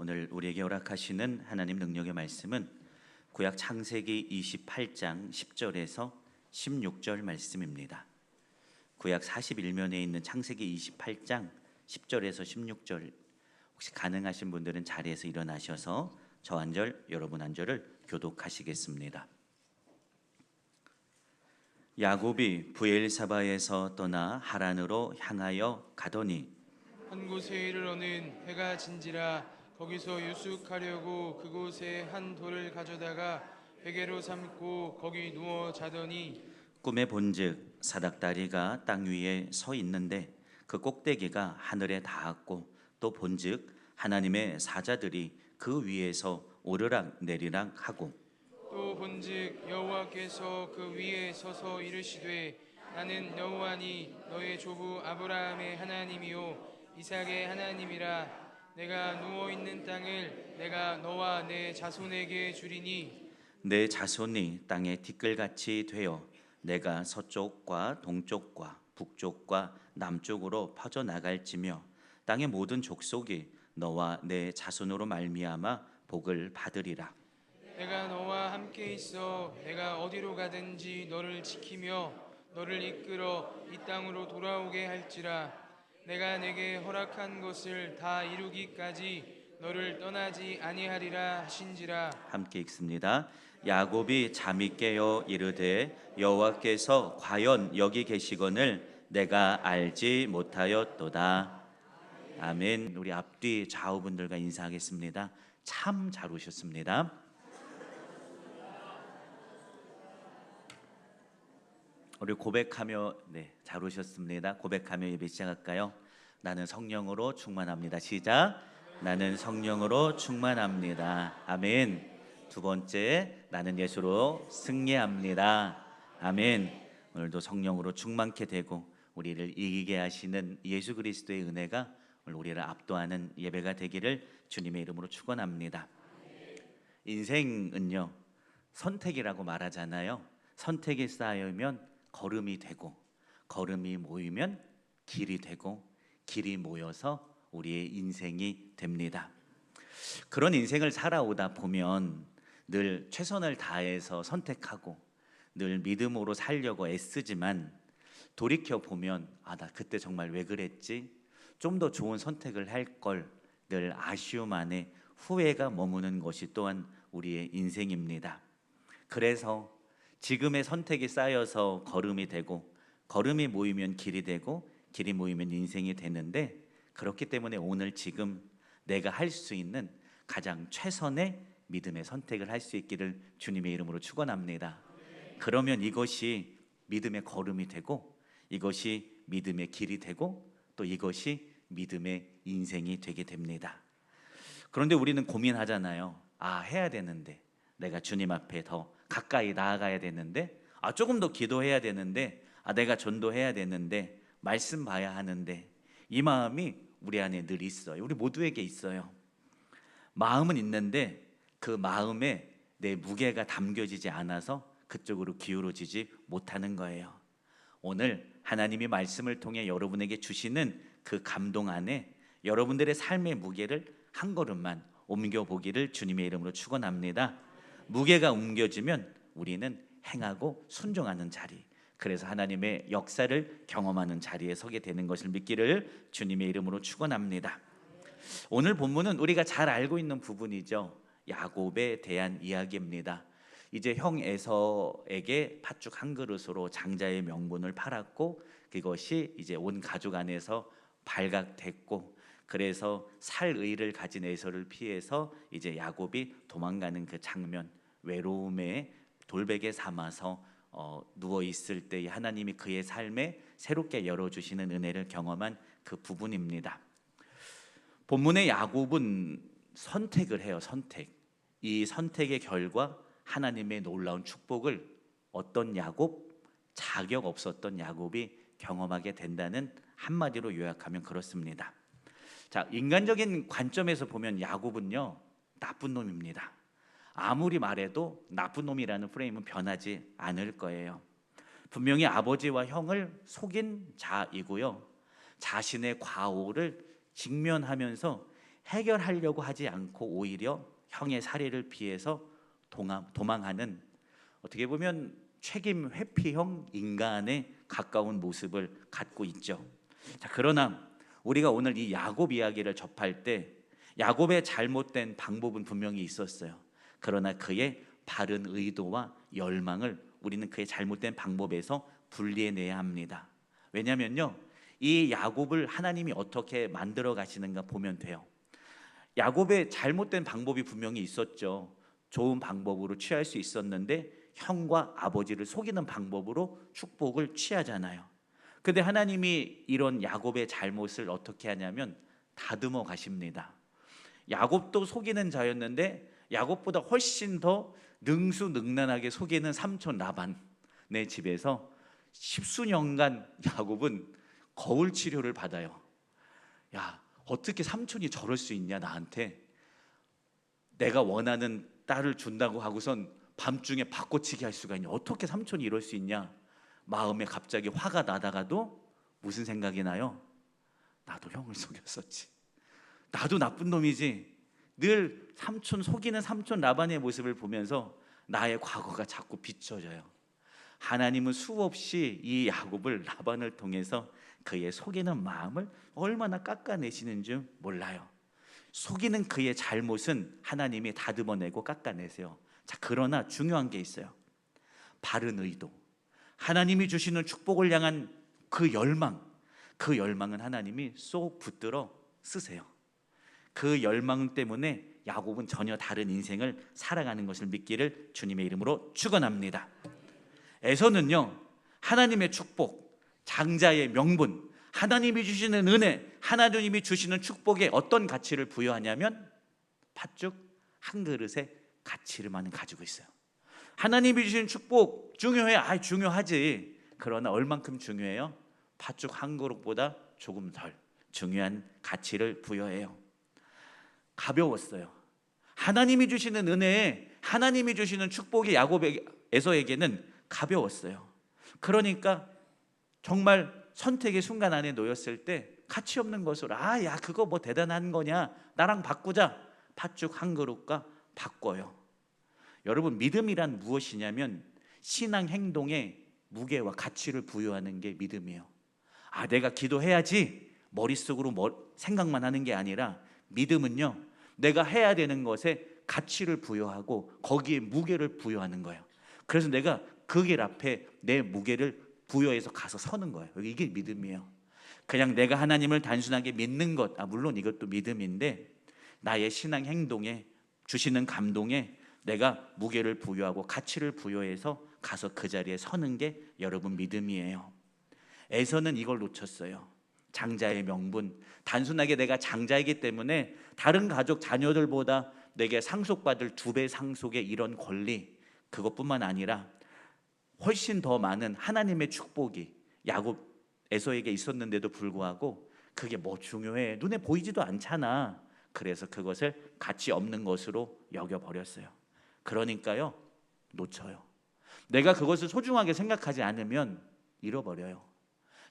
오늘 우리에게 허락하시는 하나님 능력의 말씀은 구약 창세기 28장 10절에서 16절 말씀입니다. 구약 41면에 있는 창세기 28장 10절에서 16절, 혹시 가능하신 분들은 자리에서 일어나셔서 저 한 절, 여러분 한 절을 교독하시겠습니다. 야곱이 브엘사바에서 떠나 하란으로 향하여 가더니 한 곳에 이르러는 해가 진지라 거기서 유숙하려고 그곳에 한 돌을 가져다가 베개로 삼고 거기 누워 자더니 꿈에 본즉 사닥다리가 땅 위에 서 있는데 그 꼭대기가 하늘에 닿았고, 또 본즉 하나님의 사자들이 그 위에서 오르락 내리락 하고, 또 본즉 여호와께서 그 위에 서서 이르시되 나는 여호와니 너의 조부 아브라함의 하나님이요 이삭의 하나님이라. 내가 누워 있는 땅을 내가 너와 내 자손에게 주리니 내 자손이 땅에 티끌같이 되어 내가 서쪽과 동쪽과 북쪽과 남쪽으로 퍼져 나갈지며 땅의 모든 족속이 너와 내 자손으로 말미암아 복을 받으리라. 내가 너와 함께 있어 내가 어디로 가든지 너를 지키며 너를 이끌어 이 땅으로 돌아오게 할지라. 내가 내게 허락한 것을 다 이루기까지 너를 떠나지 아니하리라 하신지라. 함께 읽습니다. 야곱이 잠이 깨어 이르되 여호와께서 과연 여기 계시거늘 내가 알지 못하였도다. 아멘. 우리 앞뒤 좌우분들과 인사하겠습니다. 참 잘 오셨습니다. 우리 고백하며 잘 오셨습니다. 고백하며 예배 시작할까요? 나는 성령으로 충만합니다. 시작. 나는 성령으로 충만합니다. 아멘. 두 번째, 나는 예수로 승리합니다. 아멘. 오늘도 성령으로 충만케 되고 우리를 이기게 하시는 예수 그리스도의 은혜가 오늘 우리를 압도하는 예배가 되기를 주님의 이름으로 축원합니다. 인생은요, 선택이라고 말하잖아요. 선택이 쌓이면 걸음이 되고, 걸음이 모이면 길이 되고, 길이 모여서 우리의 인생이 됩니다. 그런 인생을 살아오다 보면 늘 최선을 다해서 선택하고 늘 믿음으로 살려고 애쓰지만 돌이켜 보면 나 그때 정말 왜 그랬지? 좀 더 좋은 선택을 할 걸, 늘 아쉬움 안에 후회가 머무는 것이 또한 우리의 인생입니다. 그래서 지금의 선택이 쌓여서 걸음이 되고, 걸음이 모이면 길이 되고, 길이 모이면 인생이 되는데, 그렇기 때문에 오늘 지금 내가 할 수 있는 가장 최선의 믿음의 선택을 할 수 있기를 주님의 이름으로 축원합니다. 그러면 이것이 믿음의 걸음이 되고, 이것이 믿음의 길이 되고, 또 이것이 믿음의 인생이 되게 됩니다. 그런데 우리는 고민하잖아요. 해야 되는데, 내가 주님 앞에 더 가까이 나아가야 되는데, 조금 더 기도해야 되는데, 내가 전도해야 되는데, 말씀 봐야 하는데, 이 마음이 우리 안에 늘 있어요. 우리 모두에게 있어요. 마음은 있는데 그 마음에 내 무게가 담겨지지 않아서 그쪽으로 기울어지지 못하는 거예요. 오늘 하나님이 말씀을 통해 여러분에게 주시는 그 감동 안에 여러분들의 삶의 무게를 한 걸음만 옮겨보기를 주님의 이름으로 축원합니다. 무게가 옮겨지면 우리는 행하고 순종하는 자리, 그래서 하나님의 역사를 경험하는 자리에 서게 되는 것을 믿기를 주님의 이름으로 축원합니다. 오늘 본문은 우리가 잘 알고 있는 부분이죠. 야곱에 대한 이야기입니다. 이제 형 에서에게 팥죽 한 그릇으로 장자의 명분을 팔았고, 그것이 이제 온 가족 안에서 발각됐고, 그래서 살 의를 가진 에서를 피해서 이제 야곱이 도망가는 그 장면, 외로움에 돌베개 삼아서 누워 있을 때 하나님이 그의 삶에 새롭게 열어주시는 은혜를 경험한 그 부분입니다. 본문의 야곱은 선택을 해요. 선택. 이 선택의 결과 하나님의 놀라운 축복을 어떤 야곱? 자격 없었던 야곱이 경험하게 된다는, 한마디로 요약하면 그렇습니다. 자, 인간적인 관점에서 보면 야곱은요, 나쁜 놈입니다. 아무리 말해도 나쁜 놈이라는 프레임은 변하지 않을 거예요. 분명히 아버지와 형을 속인 자이고요, 자신의 과오를 직면하면서 해결하려고 하지 않고 오히려 형의 살해를 피해서 도망하는, 어떻게 보면 책임 회피형 인간에 가까운 모습을 갖고 있죠. 자, 그러나 우리가 오늘 이 야곱 이야기를 접할 때 야곱의 잘못된 방법은 분명히 있었어요. 그러나 그의 바른 의도와 열망을 우리는 그의 잘못된 방법에서 분리해내야 합니다. 왜냐하면요, 이 야곱을 하나님이 어떻게 만들어 가시는가 보면 돼요. 야곱의 잘못된 방법이 분명히 있었죠. 좋은 방법으로 취할 수 있었는데 형과 아버지를 속이는 방법으로 축복을 취하잖아요. 근데 하나님이 이런 야곱의 잘못을 어떻게 하냐면 다듬어 가십니다. 야곱도 속이는 자였는데 야곱보다 훨씬 더 능수능란하게 속이는 삼촌 라반의 집에서 십수년간 야곱은 거울 치료를 받아요. 야, 어떻게 삼촌이 저럴 수 있냐, 나한테 내가 원하는 딸을 준다고 하고선 밤중에 바꿔치기 할 수가 있냐, 어떻게 삼촌이 이럴 수 있냐. 마음에 갑자기 화가 나다가도 무슨 생각이 나요? 나도 형을 속였었지, 나도 나쁜 놈이지. 늘 삼촌 속이는 삼촌 라반의 모습을 보면서 나의 과거가 자꾸 비춰져요. 하나님은 수없이 이 야곱을 라반을 통해서 그의 속이는 마음을 얼마나 깎아내시는 줄 몰라요. 속이는 그의 잘못은 하나님이 다듬어내고 깎아내세요. 자, 그러나 중요한 게 있어요. 바른 의도, 하나님이 주시는 축복을 향한 그 열망, 그 열망은 하나님이 쏙 붙들어 쓰세요. 그 열망 때문에 야곱은 전혀 다른 인생을 살아가는 것을 믿기를 주님의 이름으로 축원합니다. 에서는요, 하나님의 축복, 장자의 명분, 하나님이 주시는 은혜, 하나님이 주시는 축복에 어떤 가치를 부여하냐면 팥죽 한 그릇의 가치를만 가지고 있어요. 하나님이 주시는 축복 중요해? 중요하지. 그러나 얼만큼 중요해요? 팥죽 한 그릇보다 조금 덜 중요한 가치를 부여해요. 가벼웠어요. 하나님이 주시는 은혜에, 하나님이 주시는 축복이 에서에게는 가벼웠어요. 그러니까 정말 선택의 순간 안에 놓였을 때 가치 없는 것으로, 야 그거 뭐 대단한 거냐, 나랑 바꾸자, 팥죽 한 그릇과 바꿔요. 여러분, 믿음이란 무엇이냐면 신앙 행동에 무게와 가치를 부여하는 게 믿음이에요. 내가 기도해야지 머릿속으로 생각만 하는 게 아니라 믿음은요, 내가 해야 되는 것에 가치를 부여하고 거기에 무게를 부여하는 거예요. 그래서 내가 그 길 앞에 내 무게를 부여해서 가서 서는 거예요. 이게 믿음이에요. 그냥 내가 하나님을 단순하게 믿는 것, 물론 이것도 믿음인데 나의 신앙 행동에 주시는 감동에 내가 무게를 부여하고 가치를 부여해서 가서 그 자리에 서는 게 여러분 믿음이에요. 에서는 이걸 놓쳤어요. 장자의 명분, 단순하게 내가 장자이기 때문에 다른 가족 자녀들보다 내게 상속받을 2배 상속의 이런 권리, 그것뿐만 아니라 훨씬 더 많은 하나님의 축복이 야곱 에서에게 있었는데도 불구하고 그게 뭐 중요해, 눈에 보이지도 않잖아. 그래서 그것을 가치 없는 것으로 여겨버렸어요. 그러니까요, 놓쳐요. 내가 그것을 소중하게 생각하지 않으면 잃어버려요.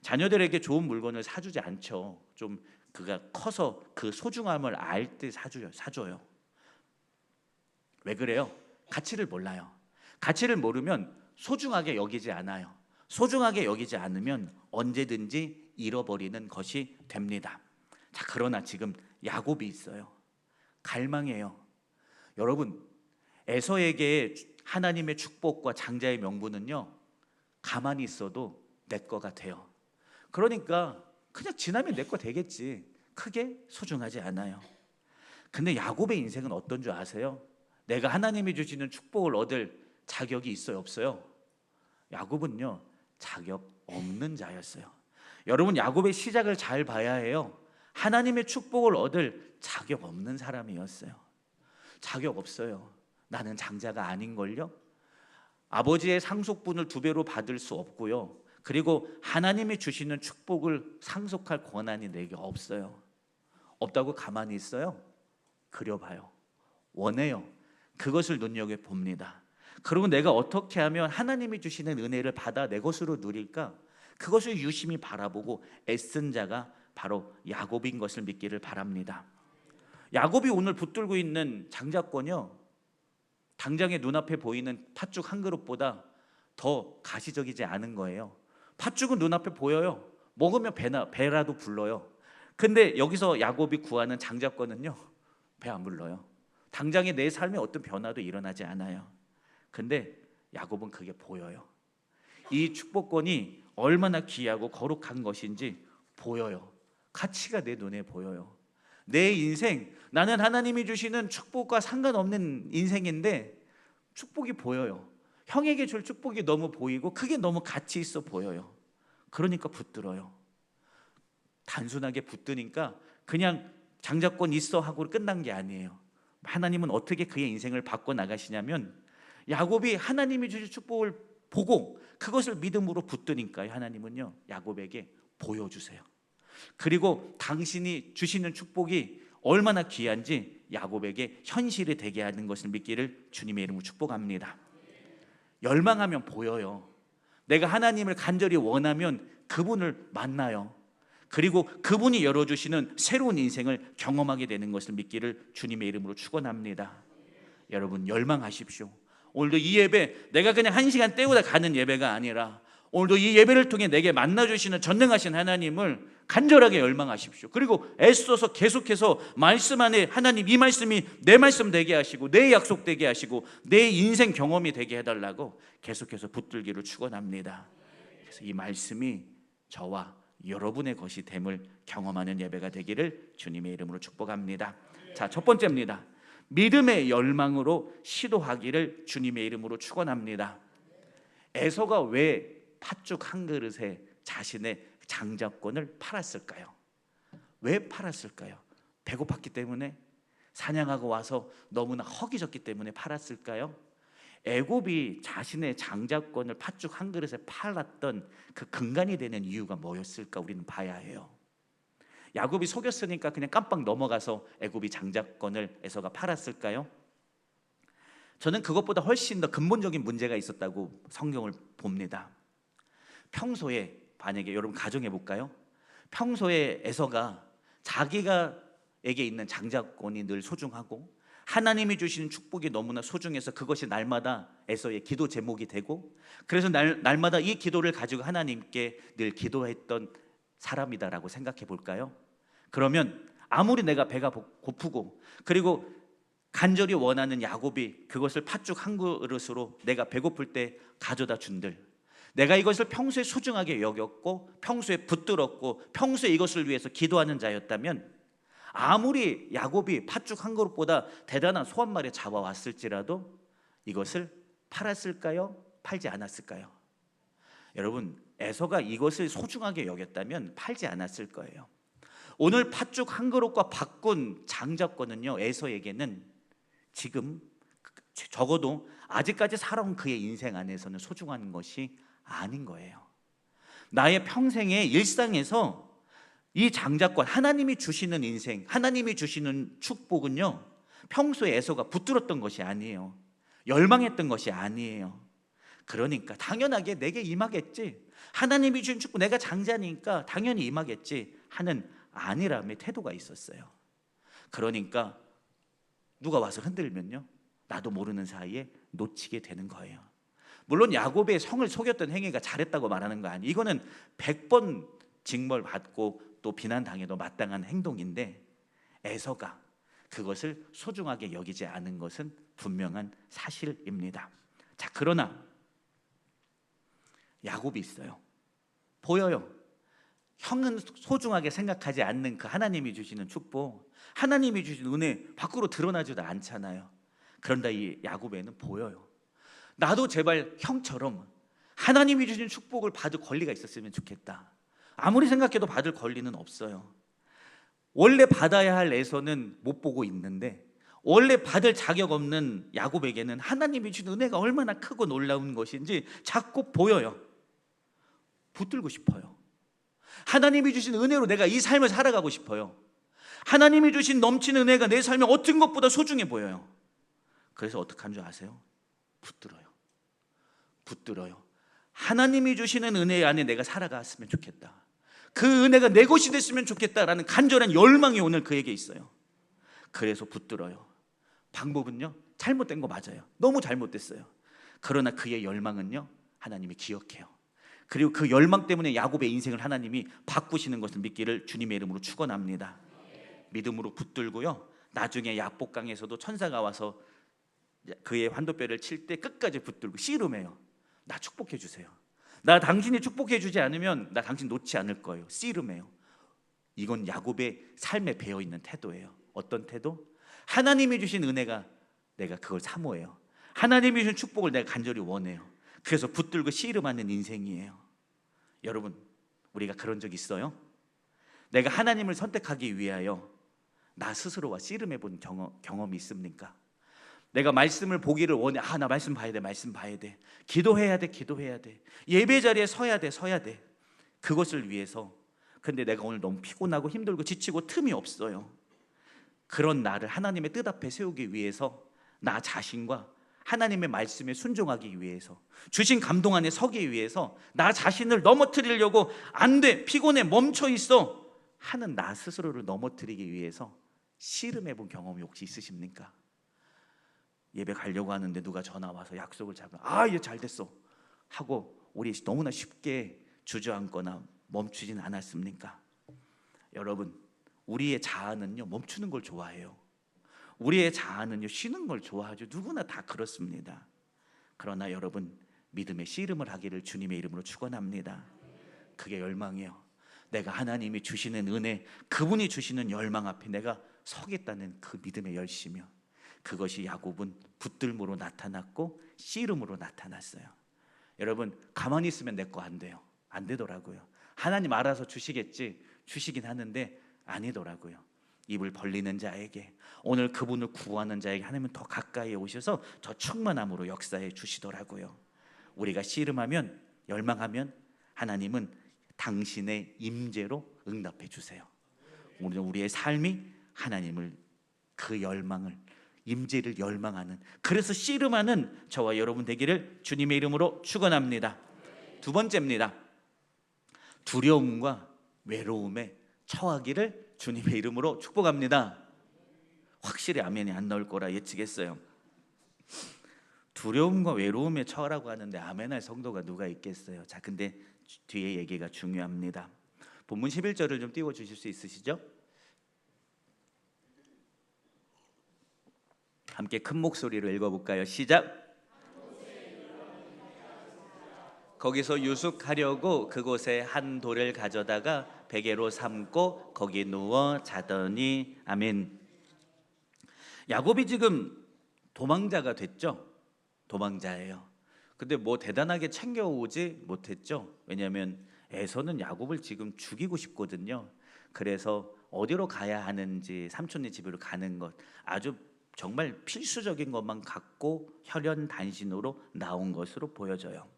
자녀들에게 좋은 물건을 사주지 않죠. 좀 그가 커서 그 소중함을 알 때 사줘요. 왜 그래요? 가치를 몰라요. 가치를 모르면 소중하게 여기지 않아요. 소중하게 여기지 않으면 언제든지 잃어버리는 것이 됩니다. 자, 그러나 지금 야곱이 있어요. 갈망해요. 여러분, 에서에게 하나님의 축복과 장자의 명분은요, 가만히 있어도 내 거가 돼요. 그러니까 그냥 지나면 내 거 되겠지. 크게 소중하지 않아요. 근데 야곱의 인생은 어떤 줄 아세요? 내가 하나님이 주시는 축복을 얻을 자격이 있어요, 없어요? 야곱은요, 자격 없는 자였어요. 여러분, 야곱의 시작을 잘 봐야 해요. 하나님의 축복을 얻을 자격 없는 사람이었어요. 자격 없어요. 나는 장자가 아닌걸요? 아버지의 상속분을 2배로 받을 수 없고요. 그리고 하나님이 주시는 축복을 상속할 권한이 내게 없어요. 없다고 가만히 있어요? 그려봐요. 원해요. 그것을 눈여겨봅니다. 그리고 내가 어떻게 하면 하나님이 주시는 은혜를 받아 내 것으로 누릴까? 그것을 유심히 바라보고 애쓴 자가 바로 야곱인 것을 믿기를 바랍니다. 야곱이 오늘 붙들고 있는 장자권이요, 당장의 눈앞에 보이는 팥죽 한 그릇보다 더 가시적이지 않은 거예요. 팥죽은 눈앞에 보여요. 먹으면 배라도 불러요. 근데 여기서 야곱이 구하는 장자권은요, 배 안 불러요. 당장의 내 삶에 어떤 변화도 일어나지 않아요. 근데 야곱은 그게 보여요. 이 축복권이 얼마나 귀하고 거룩한 것인지 보여요. 가치가 내 눈에 보여요. 내 인생, 나는 하나님이 주시는 축복과 상관없는 인생인데 축복이 보여요. 형에게 줄 축복이 너무 보이고 그게 너무 가치 있어 보여요. 그러니까 붙들어요. 단순하게 붙드니까 그냥 장자권 있어 하고 끝난 게 아니에요. 하나님은 어떻게 그의 인생을 바꿔 나가시냐면, 야곱이 하나님이 주신 축복을 보고 그것을 믿음으로 붙드니까요, 하나님은요 야곱에게 보여주세요. 그리고 당신이 주시는 축복이 얼마나 귀한지 야곱에게 현실이 되게 하는 것을 믿기를 주님의 이름으로 축복합니다. 열망하면 보여요. 내가 하나님을 간절히 원하면 그분을 만나요. 그리고 그분이 열어주시는 새로운 인생을 경험하게 되는 것을 믿기를 주님의 이름으로 축원합니다. 여러분, 열망하십시오. 오늘도 이 예배, 내가 그냥 1시간 때우다 가는 예배가 아니라 오늘도 이 예배를 통해 내게 만나주시는 전능하신 하나님을 간절하게 열망하십시오. 그리고 애써서 계속해서 말씀 안에 하나님, 이 말씀이 내 말씀 되게 하시고 내 약속 되게 하시고 내 인생 경험이 되게 해달라고 계속해서 붙들기를 축원합니다. 그래서 이 말씀이 저와 여러분의 것이 됨을 경험하는 예배가 되기를 주님의 이름으로 축복합니다. 자, 첫 번째입니다. 믿음의 열망으로 시도하기를 주님의 이름으로 축원합니다. 에서가 왜 팥죽 한 그릇에 자신의 장자권을 팔았을까요? 왜 팔았을까요? 배고팠기 때문에? 사냥하고 와서 너무나 허기졌기 때문에 팔았을까요? 애굽이 자신의 장자권을 팥죽 한 그릇에 팔았던 그 근간이 되는 이유가 뭐였을까 우리는 봐야 해요. 야곱이 속였으니까 그냥 깜빡 넘어가서 애굽이 장자권을 에서가 팔았을까요? 저는 그것보다 훨씬 더 근본적인 문제가 있었다고 성경을 봅니다. 평소에, 만약에 여러분 가정해 볼까요? 평소에 에서가 자기가에게 있는 장자권이 늘 소중하고 하나님이 주시는 축복이 너무나 소중해서 그것이 날마다 에서의 기도 제목이 되고, 그래서 날마다 이 기도를 가지고 하나님께 늘 기도했던 사람이다라고 생각해 볼까요? 그러면 아무리 내가 배가 고프고 그리고 간절히 원하는 야곱이 그것을 팥죽 한 그릇으로 내가 배고플 때 가져다 준들, 내가 이것을 평소에 소중하게 여겼고 평소에 붙들었고 평소에 이것을 위해서 기도하는 자였다면, 아무리 야곱이 팥죽 한 그릇보다 대단한 소 한 마리 잡아왔을지라도 이것을 팔았을까요? 팔지 않았을까요? 여러분, 에서가 이것을 소중하게 여겼다면 팔지 않았을 거예요. 오늘 팥죽 한 그릇과 바꾼 장자권은요, 에서에게는 지금 적어도 아직까지 살아온 그의 인생 안에서는 소중한 것이 아닌 거예요. 나의 평생의 일상에서 이 장자권, 하나님이 주시는 인생, 하나님이 주시는 축복은요, 평소에 에서가 붙들었던 것이 아니에요. 열망했던 것이 아니에요. 그러니까 당연하게 내게 임하겠지, 하나님이 주신 축복, 내가 장자니까 당연히 임하겠지 하는 아니람의 태도가 있었어요. 그러니까 누가 와서 흔들면요, 나도 모르는 사이에 놓치게 되는 거예요. 물론 야곱의 성을 속였던 행위가 잘했다고 말하는 거 아니에요. 이거는 100번 징벌받고 또 비난당해도 마땅한 행동인데, 에서가 그것을 소중하게 여기지 않은 것은 분명한 사실입니다. 자, 그러나 야곱이 있어요. 보여요. 형은 소중하게 생각하지 않는 그 하나님이 주시는 축복, 하나님이 주신 은혜 밖으로 드러나지도 않잖아요. 그런데 이 야곱에는 보여요. 나도 제발 형처럼 하나님이 주신 축복을 받을 권리가 있었으면 좋겠다. 아무리 생각해도 받을 권리는 없어요. 원래 받아야 할 에서는 못 보고 있는데, 원래 받을 자격 없는 야곱에게는 하나님이 주신 은혜가 얼마나 크고 놀라운 것인지 자꾸 보여요. 붙들고 싶어요. 하나님이 주신 은혜로 내가 이 삶을 살아가고 싶어요. 하나님이 주신 넘치는 은혜가 내 삶에 어떤 것보다 소중해 보여요. 그래서 어떻게 한 줄 아세요? 붙들어요. 붙들어요. 하나님이 주시는 은혜 안에 내가 살아갔으면 좋겠다, 그 은혜가 내 것이 됐으면 좋겠다라는 간절한 열망이 오늘 그에게 있어요. 그래서 붙들어요. 방법은요, 잘못된 거 맞아요. 너무 잘못됐어요. 그러나 그의 열망은요, 하나님이 기억해요. 그리고 그 열망 때문에 야곱의 인생을 하나님이 바꾸시는 것을 믿기를 주님의 이름으로 축원합니다. 믿음으로 붙들고요, 나중에 야복강에서도 천사가 와서 그의 환도뼈를 칠 때 끝까지 붙들고 씨름해요. 나 축복해 주세요. 나 당신이 축복해 주지 않으면 나 당신 놓지 않을 거예요. 씨름해요. 이건 야곱의 삶에 배어 있는 태도예요. 어떤 태도? 하나님이 주신 은혜가 내가 그걸 사모해요. 하나님이 주신 축복을 내가 간절히 원해요. 그래서 붙들고 씨름하는 인생이에요. 여러분, 우리가 그런 적 있어요? 내가 하나님을 선택하기 위하여 나 스스로와 씨름해 본 경험이 있습니까? 내가 말씀을 보기를 원해. 나 말씀 봐야 돼, 말씀 봐야 돼. 기도해야 돼, 기도해야 돼. 예배 자리에 서야 돼, 서야 돼. 그것을 위해서. 근데 내가 오늘 너무 피곤하고 힘들고 지치고 틈이 없어요. 그런 나를 하나님의 뜻 앞에 세우기 위해서 나 자신과 하나님의 말씀에 순종하기 위해서, 주신 감동 안에 서기 위해서 나 자신을 넘어뜨리려고 안 돼, 피곤해, 멈춰 있어 하는 나 스스로를 넘어뜨리기 위해서 씨름해 본 경험이 혹시 있으십니까? 예배 가려고 하는데 누가 전화 와서 약속을 잡으면 얘 잘 됐어 하고 우리 너무나 쉽게 주저앉거나 멈추진 않았습니까? 여러분, 우리의 자아는요, 멈추는 걸 좋아해요. 우리의 자아는요, 쉬는 걸 좋아하죠. 누구나 다 그렇습니다. 그러나 여러분, 믿음의 씨름을 하기를 주님의 이름으로 축원합니다. 그게 열망이에요. 내가 하나님이 주시는 은혜, 그분이 주시는 열망 앞에 내가 서겠다는 그 믿음의 열심이요. 그것이 야곱은 붙들므로 나타났고 씨름으로 나타났어요. 여러분, 가만히 있으면 내 거 안 돼요. 안 되더라고요. 하나님 알아서 주시겠지, 주시긴 하는데 아니더라고요. 입을 벌리는 자에게, 오늘 그분을 구하는 자에게 하나님은 더 가까이 오셔서 저 충만함으로 역사해 주시더라고요. 우리가 씨름하면, 열망하면 하나님은 당신의 임재로 응답해 주세요. 우리의 삶이 하나님을, 그 열망을, 임재를 열망하는, 그래서 씨름하는 저와 여러분 되기를 주님의 이름으로 축원합니다. 두 번째입니다. 두려움과 외로움에 처하기를 주님의 이름으로 축복합니다. 확실히 아멘이 안 나올 거라 예측했어요. 두려움과 외로움에 처하라고 하는데 아멘할 성도가 누가 있겠어요? 자, 근데 뒤에 얘기가 중요합니다. 본문 11절을 좀 띄워 주실 수 있으시죠? 함께 큰 목소리로 읽어볼까요? 시작. 거기서 유숙하려고 그곳에 한 돌을 가져다가 베개로 삼고 거기 누워 자더니. 아멘. 야곱이 지금 도망자가 됐죠. 도망자예요. 근데 뭐 대단하게 챙겨오지 못했죠. 왜냐하면 에서는 야곱을 지금 죽이고 싶거든요. 그래서 어디로 가야 하는지 삼촌네 집으로 가는 것, 아주 정말 필수적인 것만 갖고 혈연 단신으로 나온 것으로 보여져요.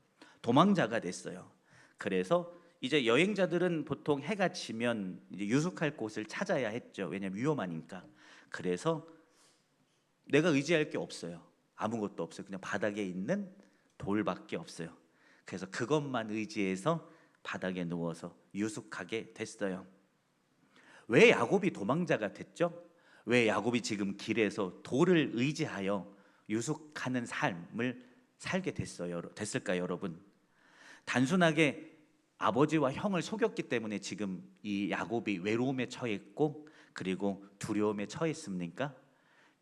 도망자가 됐어요. 그래서 이제 여행자들은 보통 해가 지면 이제 유숙할 곳을 찾아야 했죠. 왜냐하면 위험하니까. 그래서 내가 의지할 게 없어요. 아무것도 없어요. 그냥 바닥에 있는 돌밖에 없어요. 그래서 그것만 의지해서 바닥에 누워서 유숙하게 됐어요. 왜 야곱이 도망자가 됐죠? 왜 야곱이 지금 길에서 돌을 의지하여 유숙하는 삶을 살게 됐을까요, 여러분? 단순하게 아버지와 형을 속였기 때문에 지금 이 야곱이 외로움에 처했고 그리고 두려움에 처했습니까?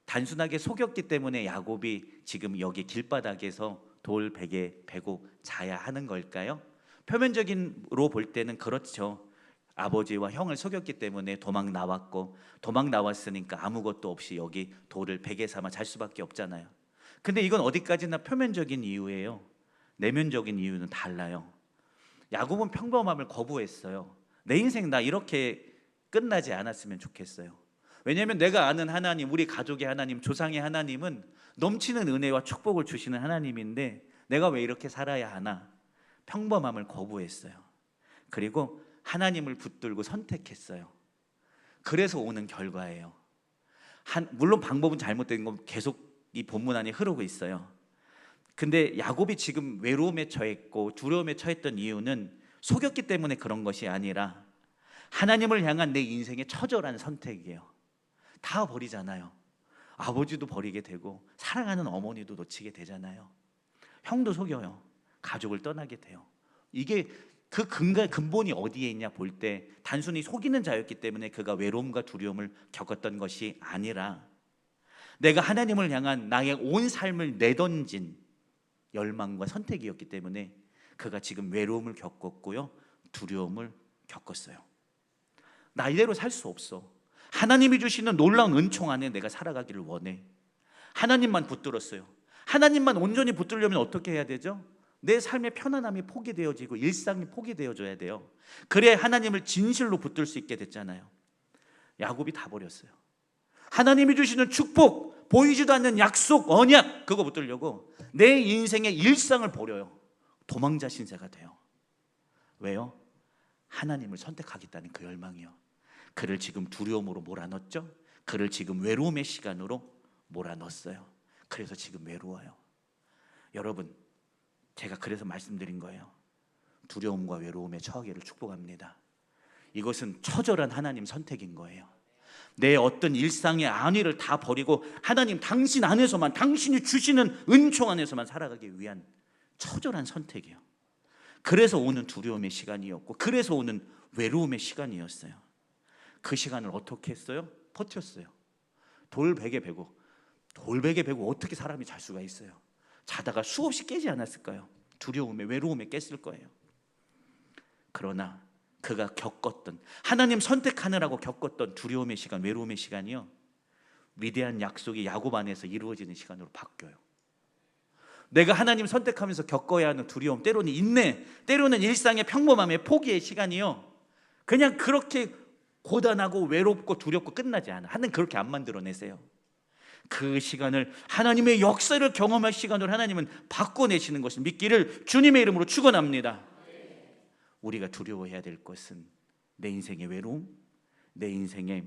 단순하게 속였기 때문에 야곱이 지금 여기 길바닥에서 돌 베개 베고 자야 하는 걸까요? 표면적으로 볼 때는 그렇죠. 아버지와 형을 속였기 때문에 도망 나왔고, 도망 나왔으니까 아무것도 없이 여기 돌을 베개 삼아 잘 수밖에 없잖아요. 근데 이건 어디까지나 표면적인 이유예요. 내면적인 이유는 달라요. 야곱은 평범함을 거부했어요. 내 인생 나 이렇게 끝나지 않았으면 좋겠어요. 왜냐하면 내가 아는 하나님, 우리 가족의 하나님, 조상의 하나님은 넘치는 은혜와 축복을 주시는 하나님인데 내가 왜 이렇게 살아야 하나? 평범함을 거부했어요. 그리고 하나님을 붙들고 선택했어요. 그래서 오는 결과예요. 물론 방법은 잘못된 건 계속 이 본문 안에 흐르고 있어요. 근데 야곱이 지금 외로움에 처했고 두려움에 처했던 이유는 속였기 때문에 그런 것이 아니라 하나님을 향한 내 인생의 처절한 선택이에요. 다 버리잖아요. 아버지도 버리게 되고 사랑하는 어머니도 놓치게 되잖아요. 형도 속여요. 가족을 떠나게 돼요. 이게 그 근본이 어디에 있냐 볼 때 단순히 속이는 자였기 때문에 그가 외로움과 두려움을 겪었던 것이 아니라 내가 하나님을 향한 나의 온 삶을 내던진 열망과 선택이었기 때문에 그가 지금 외로움을 겪었고요, 두려움을 겪었어요. 나 이대로 살 수 없어. 하나님이 주시는 놀라운 은총 안에 내가 살아가기를 원해. 하나님만 붙들었어요. 하나님만 온전히 붙들려면 어떻게 해야 되죠? 내 삶의 편안함이 포기되어지고 일상이 포기되어져야 돼요. 그래야 하나님을 진실로 붙들 수 있게 됐잖아요. 야곱이 다 버렸어요. 하나님이 주시는 축복, 보이지도 않는 약속, 언약, 그거 붙들려고 내 인생의 일상을 버려요. 도망자 신세가 돼요. 왜요? 하나님을 선택하겠다는 그 열망이요. 그를 지금 두려움으로 몰아넣었죠. 그를 지금 외로움의 시간으로 몰아넣었어요. 그래서 지금 외로워요. 여러분, 제가 그래서 말씀드린 거예요. 두려움과 외로움에 처하기를 축복합니다. 이것은 처절한 하나님 선택인 거예요. 내 어떤 일상의 안위를 다 버리고 하나님 당신 안에서만, 당신이 주시는 은총 안에서만 살아가기 위한 처절한 선택이에요. 그래서 오는 두려움의 시간이었고, 그래서 오는 외로움의 시간이었어요. 그 시간을 어떻게 했어요? 버텼어요. 돌베개 베고 어떻게 사람이 잘 수가 있어요? 자다가 수없이 깨지 않았을까요? 두려움에, 외로움에 깼을 거예요. 그러나 그가 겪었던, 하나님 선택하느라고 겪었던 두려움의 시간, 외로움의 시간이요, 위대한 약속이 야곱 안에서 이루어지는 시간으로 바뀌어요. 내가 하나님 선택하면서 겪어야 하는 두려움, 때로는 인내, 때로는 일상의 평범함의 포기의 시간이요, 그냥 그렇게 고단하고 외롭고 두렵고 끝나지 않아. 하나님 그렇게 안 만들어내세요. 그 시간을 하나님의 역사를 경험할 시간으로 하나님은 바꿔내시는 것을 믿기를 주님의 이름으로 축원합니다. 우리가 두려워해야 될 것은 내 인생의 외로움, 내 인생의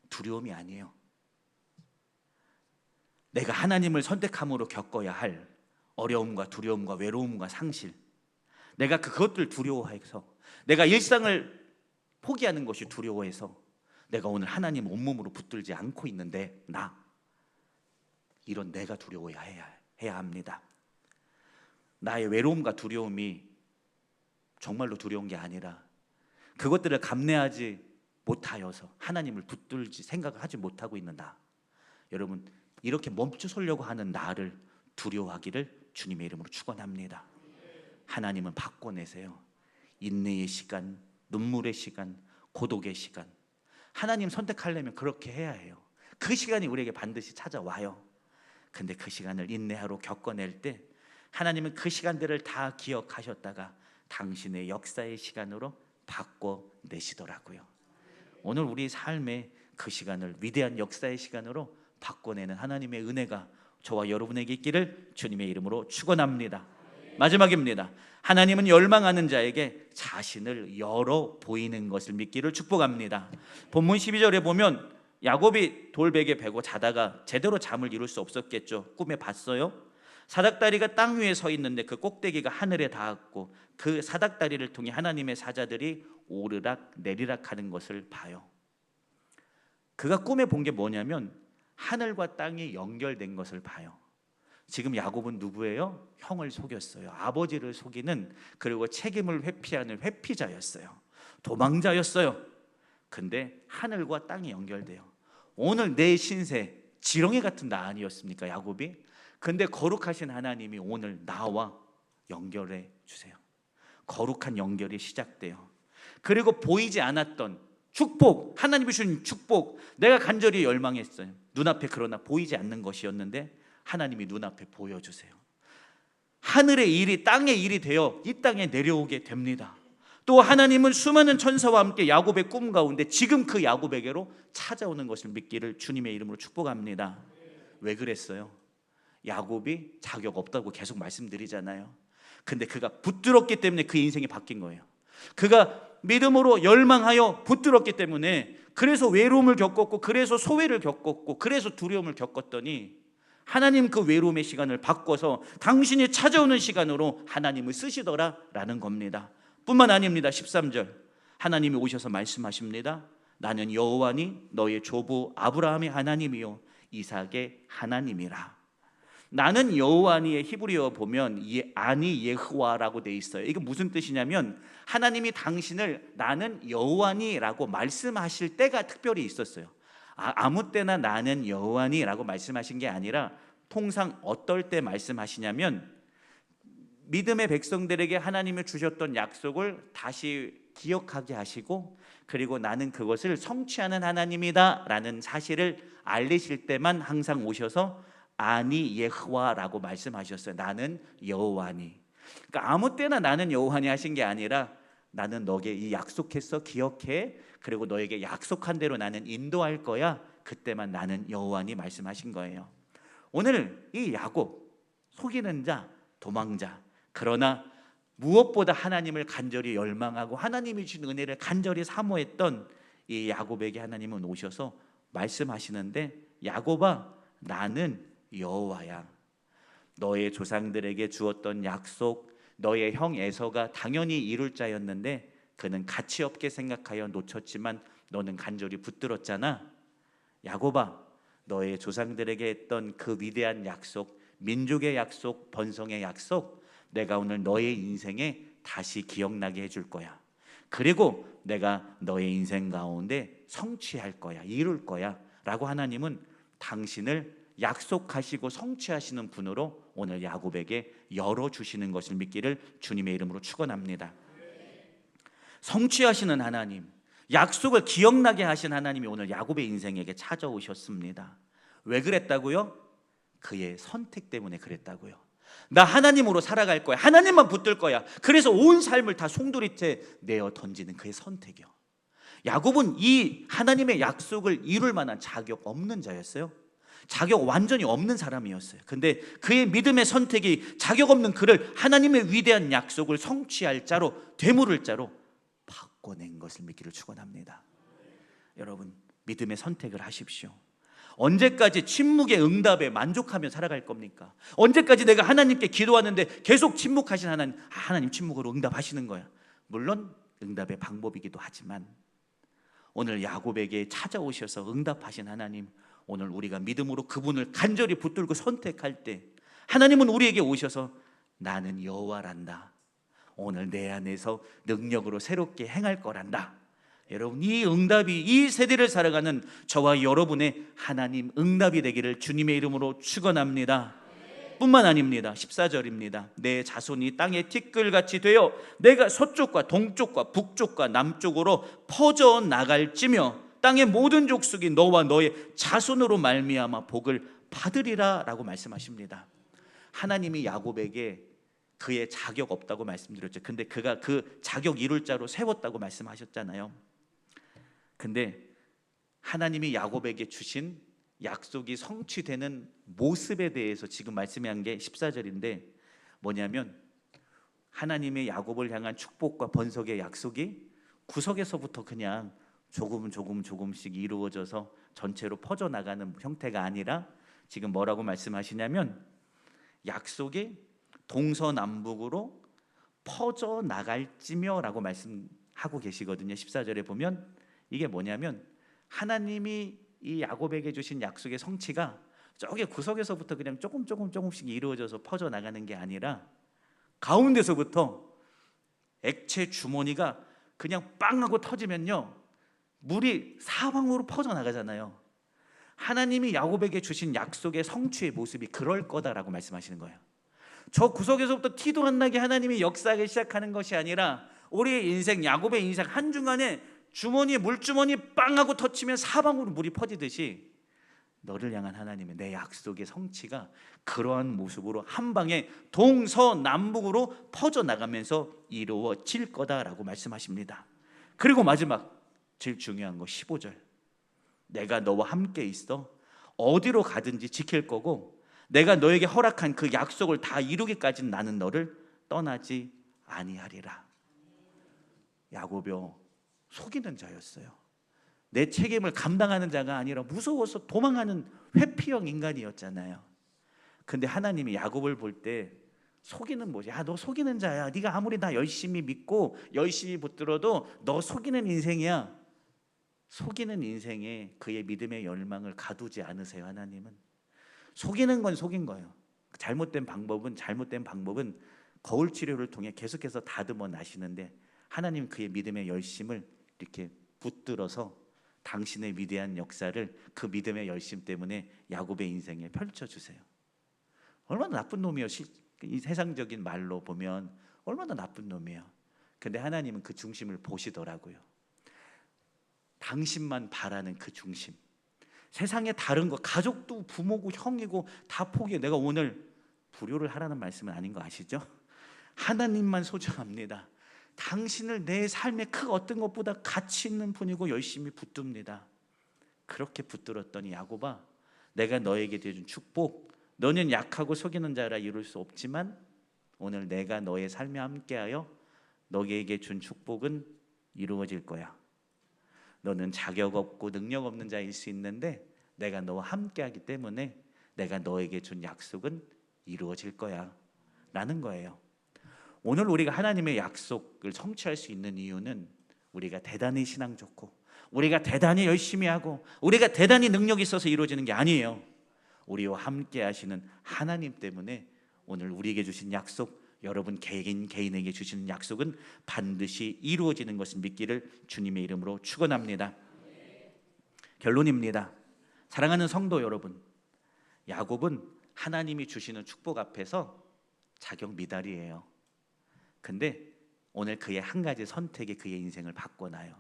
두려움이 아니에요. 내가 하나님을 선택함으로 겪어야 할 어려움과 두려움과 외로움과 상실, 내가 그것들 두려워해서, 내가 일상을 포기하는 것이 두려워해서 내가 오늘 하나님 온몸으로 붙들지 않고 있는데, 이런 내가 두려워해야 합니다. 나의 외로움과 두려움이 정말로 두려운 게 아니라 그것들을 감내하지 못하여서 하나님을 붙들지 생각을 하지 못하고 있는 나, 여러분, 이렇게 멈추서려고 하는 나를 두려워하기를 주님의 이름으로 축원합니다. 하나님은 바꿔내세요. 인내의 시간, 눈물의 시간, 고독의 시간, 하나님 선택하려면 그렇게 해야 해요. 그 시간이 우리에게 반드시 찾아와요. 근데 그 시간을 인내하러 겪어낼 때 하나님은 그 시간들을 다 기억하셨다가 당신의 역사의 시간으로 바꿔내시더라고요. 오늘 우리 삶의 그 시간을 위대한 역사의 시간으로 바꿔내는 하나님의 은혜가 저와 여러분에게 있기를 주님의 이름으로 축원합니다. 마지막입니다. 하나님은 열망하는 자에게 자신을 열어 보이는 것을 믿기를 축복합니다. 본문 12절에 보면 야곱이 돌베개 베고 자다가 제대로 잠을 이룰 수 없었겠죠. 꿈에 봤어요. 사닥다리가 땅 위에 서 있는데 그 꼭대기가 하늘에 닿았고 그 사닥다리를 통해 하나님의 사자들이 오르락 내리락 하는 것을 봐요. 그가 꿈에 본 게 뭐냐면 하늘과 땅이 연결된 것을 봐요. 지금 야곱은 누구예요? 형을 속였어요. 아버지를 속이는, 그리고 책임을 회피하는 회피자였어요. 도망자였어요. 근데 하늘과 땅이 연결돼요. 오늘 내 신세 지렁이 같은 나 아니었습니까, 야곱이? 근데 거룩하신 하나님이 오늘 나와 연결해 주세요. 거룩한 연결이 시작돼요. 그리고 보이지 않았던 축복, 하나님이 주신 축복, 내가 간절히 열망했어요. 눈앞에, 그러나 보이지 않는 것이었는데 하나님이 눈앞에 보여주세요. 하늘의 일이 땅의 일이 되어 이 땅에 내려오게 됩니다. 또 하나님은 수많은 천사와 함께 야곱의 꿈 가운데 지금 그 야곱에게로 찾아오는 것을 믿기를 주님의 이름으로 축복합니다. 왜 그랬어요? 야곱이 자격 없다고 계속 말씀드리잖아요. 근데 그가 붙들었기 때문에 그 인생이 바뀐 거예요. 그가 믿음으로 열망하여 붙들었기 때문에, 그래서 외로움을 겪었고, 그래서 소외를 겪었고, 그래서 두려움을 겪었더니 하나님 그 외로움의 시간을 바꿔서 당신이 찾아오는 시간으로 하나님을 쓰시더라라는 겁니다. 뿐만 아닙니다. 13절 하나님이 오셔서 말씀하십니다. 나는 여호와니 너의 조부 아브라함의 하나님이요 이삭의 하나님이라. 나는 여호와니의 히브리어 보면 아니 예흐와라고 돼 있어요. 이게 무슨 뜻이냐면 하나님이 당신을 나는 여호와니라고 말씀하실 때가 특별히 있었어요. 아무 때나 나는 여호와니라고 말씀하신 게 아니라 통상 어떨 때 말씀하시냐면 믿음의 백성들에게 하나님이 주셨던 약속을 다시 기억하게 하시고, 그리고 나는 그것을 성취하는 하나님이다 라는 사실을 알리실 때만 항상 오셔서 아니 예흐와라고 말씀하셨어요. 나는 여호와니. 그러니까 아무 때나 나는 여호와니 하신 게 아니라 나는 너에게 이 약속했어, 기억해, 그리고 너에게 약속한 대로 나는 인도할 거야, 그때만 나는 여호와니 말씀하신 거예요. 오늘 이 야곱, 속이는 자, 도망자, 그러나 무엇보다 하나님을 간절히 열망하고 하나님이 주신 은혜를 간절히 사모했던 이 야곱에게 하나님은 오셔서 말씀하시는데, 야곱아 나는 여호와야. 너의 조상들에게 주었던 약속, 너의 형 에서가 당연히 이룰 자였는데 그는 가치 없게 생각하여 놓쳤지만 너는 간절히 붙들었잖아. 야곱아, 너의 조상들에게 했던 그 위대한 약속, 민족의 약속, 번성의 약속, 내가 오늘 너의 인생에 다시 기억나게 해줄 거야. 그리고 내가 너의 인생 가운데 성취할 거야, 이룰 거야 라고 하나님은 당신을 약속하시고 성취하시는 분으로 오늘 야곱에게 열어주시는 것을 믿기를 주님의 이름으로 축원합니다. 성취하시는 하나님, 약속을 기억나게 하신 하나님이 오늘 야곱의 인생에게 찾아오셨습니다. 왜 그랬다고요? 그의 선택 때문에 그랬다고요. 나 하나님으로 살아갈 거야, 하나님만 붙들 거야, 그래서 온 삶을 다 송두리째 내어 던지는 그의 선택이요. 야곱은 이 하나님의 약속을 이룰 만한 자격 없는 자였어요. 자격 완전히 없는 사람이었어요. 근데 그의 믿음의 선택이 자격 없는 그를 하나님의 위대한 약속을 성취할 자로, 되물을 자로 바꿔낸 것을 믿기를 축원합니다. 여러분, 믿음의 선택을 하십시오. 언제까지 침묵의 응답에 만족하며 살아갈 겁니까? 언제까지 내가 하나님께 기도하는데 계속 침묵하신 하나님, 하나님 침묵으로 응답하시는 거야. 물론 응답의 방법이기도 하지만 오늘 야곱에게 찾아오셔서 응답하신 하나님, 오늘 우리가 믿음으로 그분을 간절히 붙들고 선택할 때 하나님은 우리에게 오셔서 나는 여호와란다, 오늘 내 안에서 능력으로 새롭게 행할 거란다. 여러분, 이 응답이 이 세대를 살아가는 저와 여러분의 하나님 응답이 되기를 주님의 이름으로 축원합니다. 뿐만 아닙니다. 14절입니다. 내 자손이 땅의 티끌같이 되어 내가 서쪽과 동쪽과 북쪽과 남쪽으로 퍼져 나갈지며 땅의 모든 족속이 너와 너의 자손으로 말미암아 복을 받으리라 라고 말씀하십니다. 하나님이 야곱에게 그의 자격 없다고 말씀드렸죠. 근데 그가 그 자격 이룰 자로 세웠다고 말씀하셨잖아요. 근데 하나님이 야곱에게 주신 약속이 성취되는 모습에 대해서 지금 말씀한 게 14절인데 뭐냐면, 하나님의 야곱을 향한 축복과 번성의 약속이 구석에서부터 그냥 조금씩 이루어져서 전체로 퍼져나가는 형태가 아니라 지금 뭐라고 말씀하시냐면, 약속이 동서남북으로 퍼져나갈지며 라고 말씀하고 계시거든요. 14절에 보면 이게 뭐냐면, 하나님이 이 야곱에게 주신 약속의 성취가 저기 구석에서부터 그냥 조금씩 이루어져서 퍼져나가는 게 아니라 가운데서부터 액체 주머니가 그냥 빵 하고 터지면요, 물이 사방으로 퍼져나가잖아요. 하나님이 야곱에게 주신 약속의 성취의 모습이 그럴 거다라고 말씀하시는 거예요. 저 구석에서부터 티도 안 나게 하나님이 역사하기 시작하는 것이 아니라 우리의 인생, 야곱의 인생 한중간에 주머니에 물주머니 빵 하고 터치면 사방으로 물이 퍼지듯이 너를 향한 하나님의 내 약속의 성취가 그러한 모습으로 한 방에 동서남북으로 퍼져나가면서 이루어질 거다라고 말씀하십니다. 그리고 마지막 제일 중요한 거 15절, 내가 너와 함께 있어 어디로 가든지 지킬 거고 내가 너에게 허락한 그 약속을 다 이루기까지는 나는 너를 떠나지 아니하리라. 야곱이 속이는 자였어요. 내 책임을 감당하는 자가 아니라 무서워서 도망하는 회피형 인간이었잖아요. 근데 하나님이 야곱을 볼 때 속이는 뭐지? 너 속이는 자야. 네가 아무리 나 열심히 믿고 열심히 붙들어도 너 속이는 인생이야. 속이는 인생에 그의 믿음의 열망을 가두지 않으세요. 하나님은 속이는 건 속인 거예요. 잘못된 방법은 거울 치료를 통해 계속해서 다듬어 나시는데, 하나님 그의 믿음의 열심을 이렇게 붙들어서 당신의 위대한 역사를 그 믿음의 열심 때문에 야곱의 인생에 펼쳐주세요. 얼마나 나쁜 놈이에요. 이 세상적인 말로 보면 얼마나 나쁜 놈이에요. 근데 하나님은 그 중심을 보시더라고요. 당신만 바라는 그 중심. 세상에 다른 거, 가족도 부모고 형이고 다 포기해. 내가 오늘 불효를 하라는 말씀은 아닌 거 아시죠? 하나님만 소중합니다. 당신을 내 삶의 그 어떤 것보다 가치 있는 분이고 열심히 붙듭니다. 그렇게 붙들었더니 야곱아, 내가 너에게 준 축복, 너는 약하고 속이는 자라 이룰 수 없지만 오늘 내가 너의 삶에 함께하여 너에게 준 축복은 이루어질 거야. 너는 자격 없고 능력 없는 자일 수 있는데 내가 너와 함께하기 때문에 내가 너에게 준 약속은 이루어질 거야 라는 거예요. 오늘 우리가 하나님의 약속을 성취할 수 있는 이유는 우리가 대단히 신앙 좋고 우리가 대단히 열심히 하고 우리가 대단히 능력이 있어서 이루어지는 게 아니에요. 우리와 함께 하시는 하나님 때문에 오늘 우리에게 주신 약속, 여러분 개인에게 주시는 약속은 반드시 이루어지는 것을 믿기를 주님의 이름으로 축원합니다. 결론입니다. 사랑하는 성도 여러분, 야곱은 하나님이 주시는 축복 앞에서 자격 미달이에요. 근데 오늘 그의 한 가지 선택이 그의 인생을 바꿔놔요.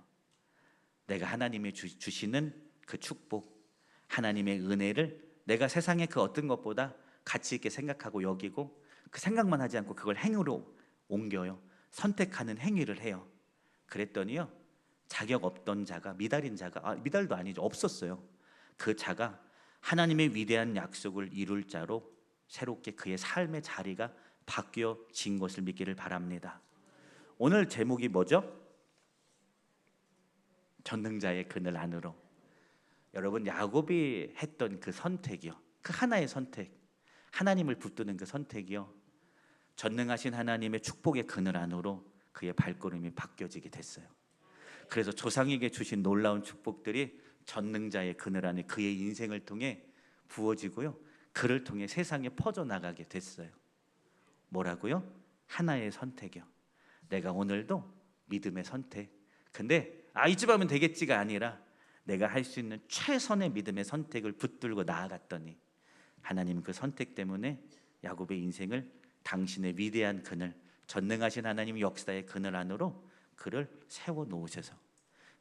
내가 하나님이 주시는 그 축복, 하나님의 은혜를 내가 세상의 그 어떤 것보다 가치 있게 생각하고 여기고 그 생각만 하지 않고 그걸 행위로 옮겨요. 선택하는 행위를 해요. 그랬더니요, 자격 없던 자가, 미달인 자가, 미달도 아니죠, 없었어요. 그 자가 하나님의 위대한 약속을 이룰 자로 새롭게 그의 삶의 자리가 바뀌어진 것을 믿기를 바랍니다. 오늘 제목이 뭐죠? 전능자의 그늘 안으로. 여러분, 야곱이 했던 그 선택이요, 그 하나의 선택, 하나님을 붙드는 그 선택이요, 전능하신 하나님의 축복의 그늘 안으로 그의 발걸음이 바뀌어지게 됐어요. 그래서 조상에게 주신 놀라운 축복들이 전능자의 그늘 안에 그의 인생을 통해 부어지고요, 그를 통해 세상에 퍼져나가게 됐어요. 뭐라고요? 하나의 선택이요. 내가 오늘도 믿음의 선택. 근데 이쯤 하면 되겠지가 아니라 내가 할 수 있는 최선의 믿음의 선택을 붙들고 나아갔더니 하나님 그 선택 때문에 야곱의 인생을 당신의 위대한 그늘, 전능하신 하나님 역사의 그늘 안으로 그를 세워 놓으셔서,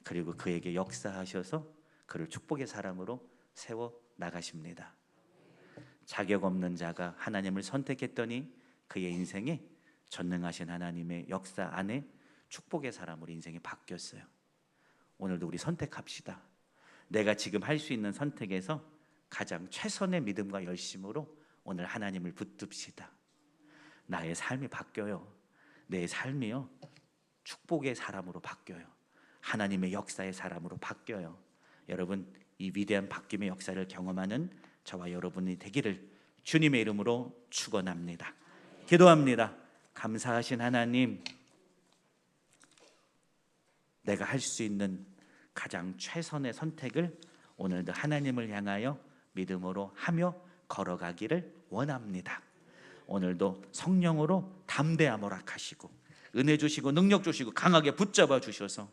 그리고 그에게 역사하셔서 그를 축복의 사람으로 세워 나가십니다. 자격 없는 자가 하나님을 선택했더니 그의 인생에 전능하신 하나님의 역사 안에 축복의 사람으로 인생이 바뀌었어요. 오늘도 우리 선택합시다. 내가 지금 할 수 있는 선택에서 가장 최선의 믿음과 열심으로 오늘 하나님을 붙듭시다. 나의 삶이 바뀌어요. 내 삶이요, 축복의 사람으로 바뀌어요. 하나님의 역사의 사람으로 바뀌어요. 여러분, 이 위대한 바뀜의 역사를 경험하는 저와 여러분이 되기를 주님의 이름으로 축원합니다. 기도합니다. 감사하신 하나님, 내가 할 수 있는 가장 최선의 선택을 오늘도 하나님을 향하여 믿음으로 하며 걸어가기를 원합니다. 오늘도 성령으로 담대함 허락하시고 은혜 주시고 능력 주시고 강하게 붙잡아 주셔서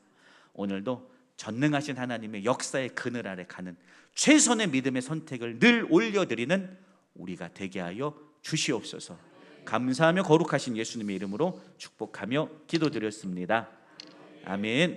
오늘도 전능하신 하나님의 역사의 그늘 아래 가는 최선의 믿음의 선택을 늘 올려드리는 우리가 되게 하여 주시옵소서. 감사하며 거룩하신 예수님의 이름으로 축복하며 기도드렸습니다. 아멘.